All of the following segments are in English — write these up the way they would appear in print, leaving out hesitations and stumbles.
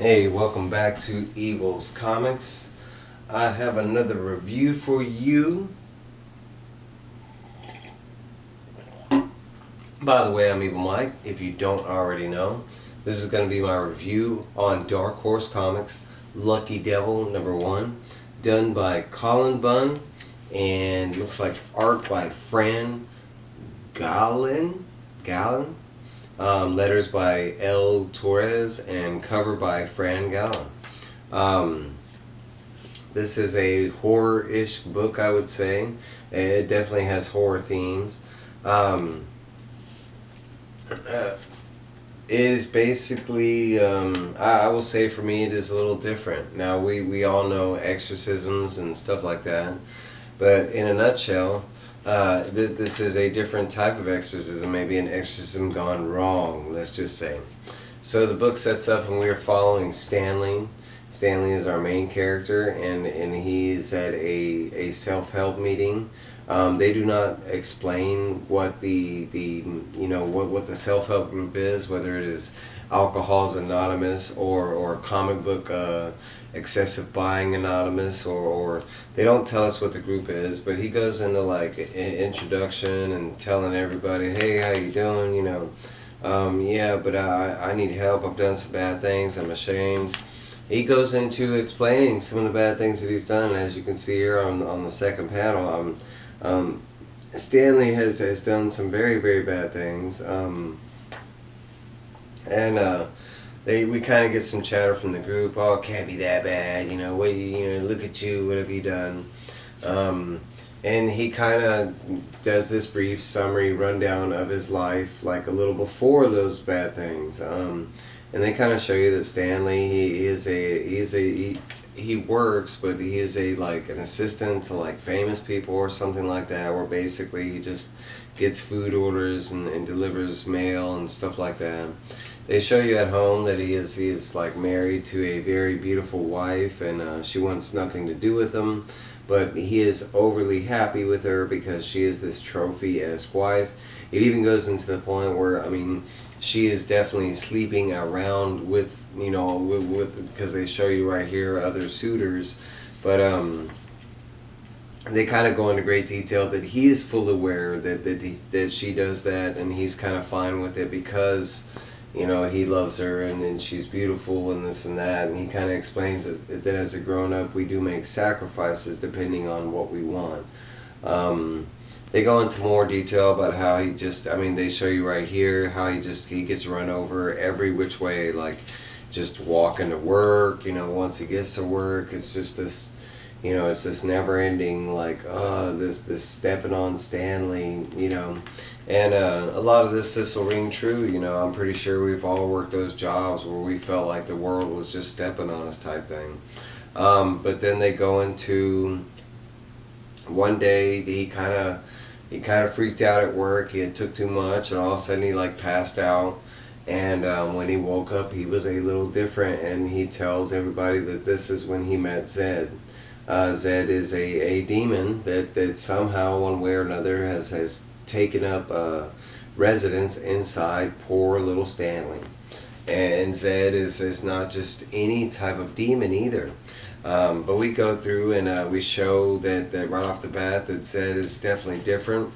Hey, welcome back to Evil's Comics. I have another review for you. By the way, I'm Evil Mike, if you don't already know. This is going to be my review on Dark Horse Comics, Lucky Devil #1, done by Cullen Bunn, and looks like art by Fran Galan. Letters by L. Torres, and cover by Fran Galan. This is a horror-ish book, I would say. It definitely has horror themes. It is basically, I will say for me, it is a little different. Now, we all know exorcisms and stuff like that, but in a nutshell, this is a different type of exorcism, maybe an exorcism gone wrong, let's just say. So the book sets up and we are following Stanley. Stanley is our main character, and he's at a self-help meeting. They do not explain what what the self-help group is, whether it is Alcoholics Anonymous or comic book excessive buying anonymous, or they don't tell us what the group is, but he goes into like an introduction and telling everybody, hey, how you doing, yeah, but I need help, I've done some bad things, I'm ashamed. He goes into explaining some of the bad things that he's done, and as you can see here on the second panel, Stanley has done some very, very bad things, we kind of get some chatter from the group. Oh, it can't be that bad, look at you, what have you done? And he kind of does this brief summary rundown of his life, like a little before those bad things. And they kind of show you that Stanley, he works, but he is like an assistant to like famous people or something like that, where basically he just gets food orders and delivers mail and stuff like that. They show you at home that he is like married to a very beautiful wife, and she wants nothing to do with him, but he is overly happy with her because she is this trophy-esque wife. It even goes into the point where, she is definitely sleeping around with because they show you right here other suitors, but they kind of go into great detail that he is fully aware that she does that, and he's kind of fine with it because he loves her and she's beautiful and this and that, and he kind of explains that as a grown-up we do make sacrifices depending on what we want. They go into more detail about how he just, they show you right here how he gets run over every which way, like just walking to work, once he gets to work, it's just this, it's this never ending, like, this stepping on Stanley, and a lot of this will ring true, I'm pretty sure we've all worked those jobs where we felt like the world was just stepping on us type thing. But then they go into one day he kind of freaked out at work. He had took too much, and all of a sudden he like passed out. And when he woke up, he was a little different, and he tells everybody that this is when he met Zed. Zed is a demon that somehow, one way or another, has taken up residence inside poor little Stanley. And Zed is not just any type of demon either. But we go through and we show that right off the bat that Zed is definitely different,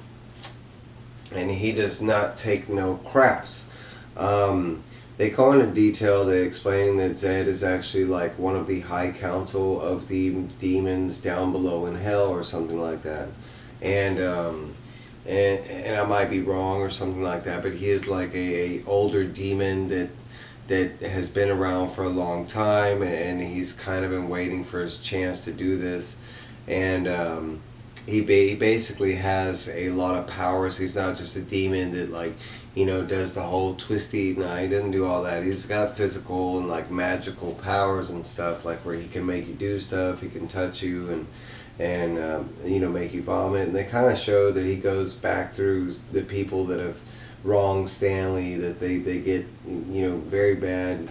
and he does not take no craps. They go into detail, they explain that Zed is actually like one of the high council of the demons down below in hell or something like that. And I might be wrong or something like that, but he is like a older demon that has been around for a long time, and he's kind of been waiting for his chance to do this. And he basically has a lot of powers. He's not just a demon that does the whole twisty. No, he doesn't do all that. He's got physical and like magical powers and stuff, like where he can make you do stuff, he can touch you and make you vomit. And they kind of show that he goes back through the people that have wronged Stanley, that they get very bad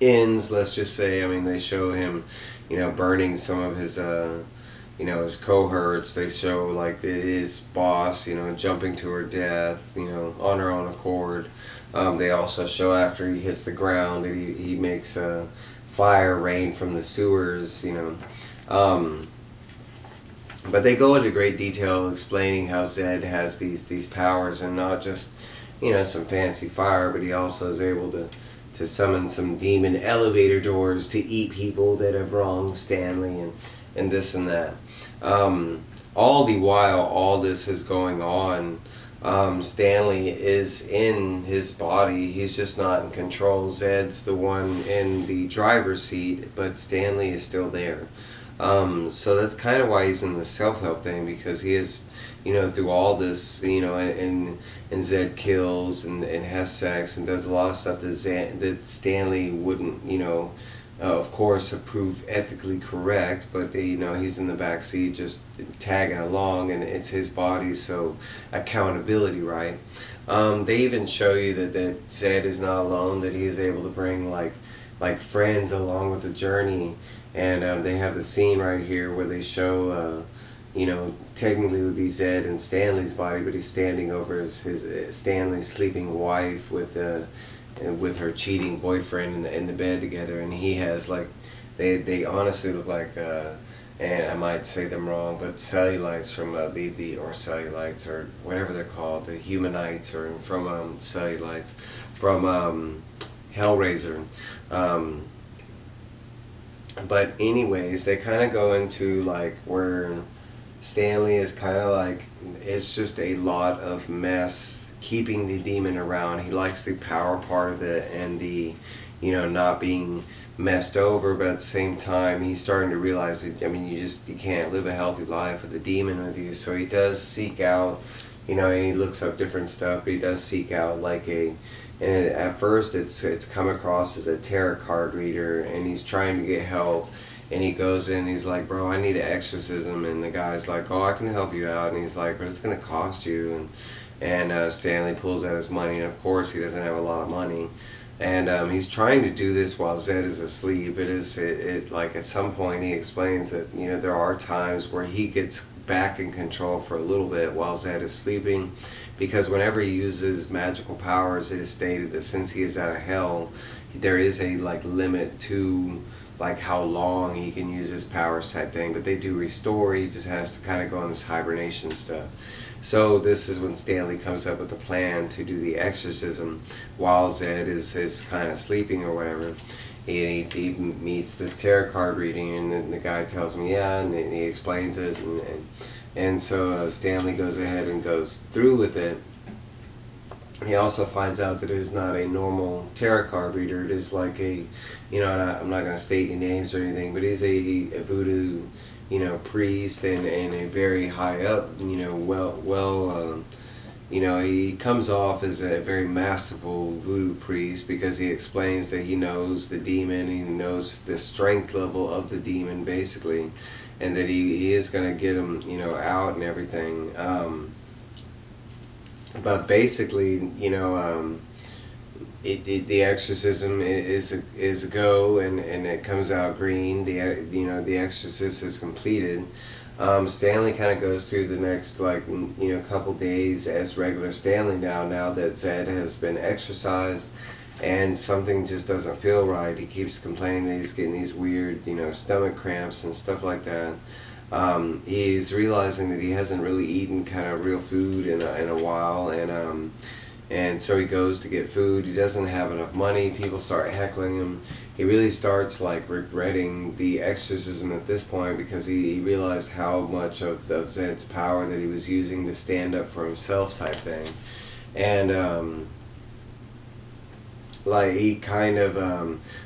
ends, let's just say. They show him burning some of his his cohorts. They show like his boss jumping to her death on her own accord. They also show after he hits the ground that he makes fire rain from the sewers, you know. But they go into great detail explaining how Zed has these powers, and not just, you know, some fancy fire, but he also is able to summon some demon elevator doors to eat people that have wronged Stanley, and this and that. All the while all this is going on, Stanley is in his body. He's just not in control. Zed's the one in the driver's seat, but Stanley is still there. So that's kind of why he's in the self-help thing, because he is, you know, through all this, you know, and Zed kills and has sex and does a lot of stuff that Stanley wouldn't, you know, of course, approve ethically correct, but you know, he's in the back seat just tagging along, and it's his body, so accountability, right? They even show you that Zed is not alone, that he is able to bring like friends along with the journey, and they have the scene right here where they show, you know, technically it would be Zed and Stanley's body, but he's standing over his Stanley's sleeping wife with her cheating boyfriend in the bed together, and he has like, they honestly look like, and I might say them wrong, but cellulites from the or cellulites or whatever they're called, the humanites, or from cellulites from Hellraiser. But anyways, they kind of go into like where Stanley is kind of like, it's just a lot of mess keeping the demon around. He likes the power part of it and the, you know, not being messed over, but at the same time he's starting to realize that, I mean, you can't live a healthy life with a demon with you. So he does seek out, you know, and he looks up different stuff, but he does seek out like and at first it's come across as a tarot card reader, and he's trying to get help, and he goes in, he's like, bro, I need an exorcism, and the guy's like, oh, I can help you out, and he's like, but it's gonna cost you, and Stanley pulls out his money, and of course he doesn't have a lot of money, and he's trying to do this while Zed is asleep. It like at some point he explains that, you know, there are times where he gets back in control for a little bit while Zed is sleeping, because whenever he uses magical powers, it is stated that since he is out of hell, there is a like limit to like how long he can use his powers type thing, but they do restore. He just has to kind of go on this hibernation stuff. So this is when Stanley comes up with the plan to do the exorcism while Zed is kind of sleeping or whatever. He meets this tarot card reading, and then the guy tells me, yeah, and he explains it, and so Stanley goes ahead and goes through with it. He also finds out that it is not a normal tarot card reader. It is like a, you know, I'm not going to state any names or anything, but he's a voodoo, you know, priest, and a very high up, you know, you know, he comes off as a very masterful voodoo priest, because he explains that he knows the demon, he knows the strength level of the demon basically, and that he is going to get him, you know, out and everything. But basically, you know, the exorcism is a go, and it comes out green. You know, the exorcist is completed. Stanley kind of goes through the next, like, you know, couple days as regular Stanley now that Zed has been exorcised, and something just doesn't feel right. He keeps complaining that he's getting these weird, you know, stomach cramps and stuff like that. He's realizing that he hasn't really eaten kind of real food in a while, and so he goes to get food. He doesn't have enough money. People start heckling him. He really starts like regretting the exorcism at this point, because he realized how much of Zed's power that he was using to stand up for himself type thing. And like he kind of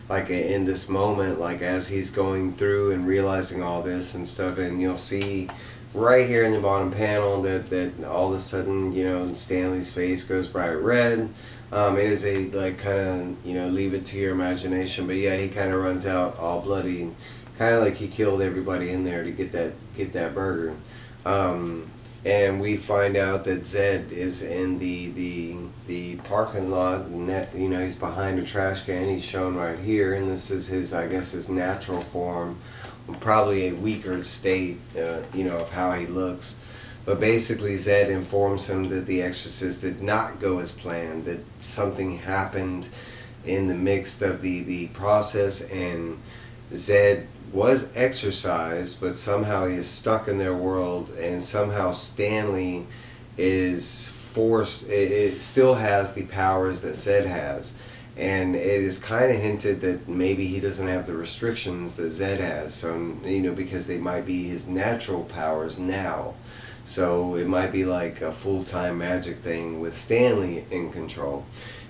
like in this moment, like as he's going through and realizing all this and stuff, and you'll see right here in the bottom panel that all of a sudden, you know, Stanley's face goes bright red. It is a like kind of, you know, leave it to your imagination, but yeah, he kind of runs out all bloody, kind of like he killed everybody in there to get that burger. And we find out that Zed is in the parking lot, and that, you know, he's behind a trash can. He's shown right here, and this is his, I guess, his natural form, probably a weaker state, you know, of how he looks. But basically, Zed informs him that the exorcist did not go as planned, that something happened in the midst of the process, and Zed was exorcised, but somehow he is stuck in their world, and somehow Stanley is forced, it still has the powers that Zed has. And it is kind of hinted that maybe he doesn't have the restrictions that Zed has, so, because they might be his natural powers now. So it might be like a full-time magic thing with Stanley in control.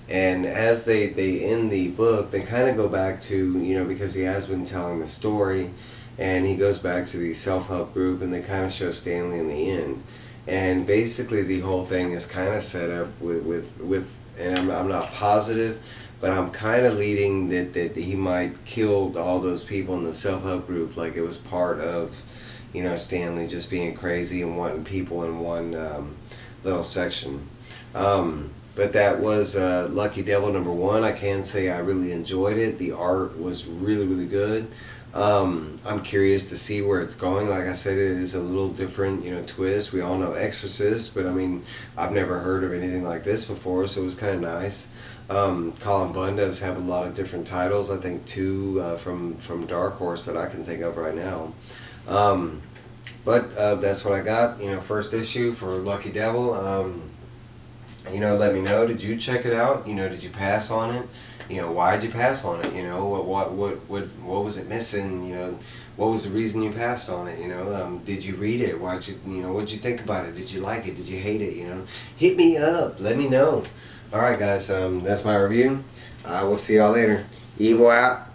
And as they end the book, they kind of go back to, because he has been telling the story, and he goes back to the self-help group, and they kind of show Stanley in the end. And basically the whole thing is kind of set up with and I'm not positive, but I'm kind of leading that he might kill all those people in the self-help group, like it was part of, Stanley just being crazy and wanting people in one little section. But that was Lucky Devil #1. I can say I really enjoyed it. The art was really, really good. I'm curious to see where it's going. Like I said, it is a little different, twist. We all know Exorcist, but I mean, I've never heard of anything like this before, so it was kind of nice. Cullen Bunn does have a lot of different titles. I think 2 from Dark Horse that I can think of right now. But that's what I got. First issue for Lucky Devil. Let me know. Did you check it out? Did you pass on it? Why did you pass on it? What was it missing? What was the reason you passed on it? Did you read it? What'd you think about it? Did you like it? Did you hate it? Hit me up. Let me know. All right, guys. That's my review. We'll see y'all later. Evil out.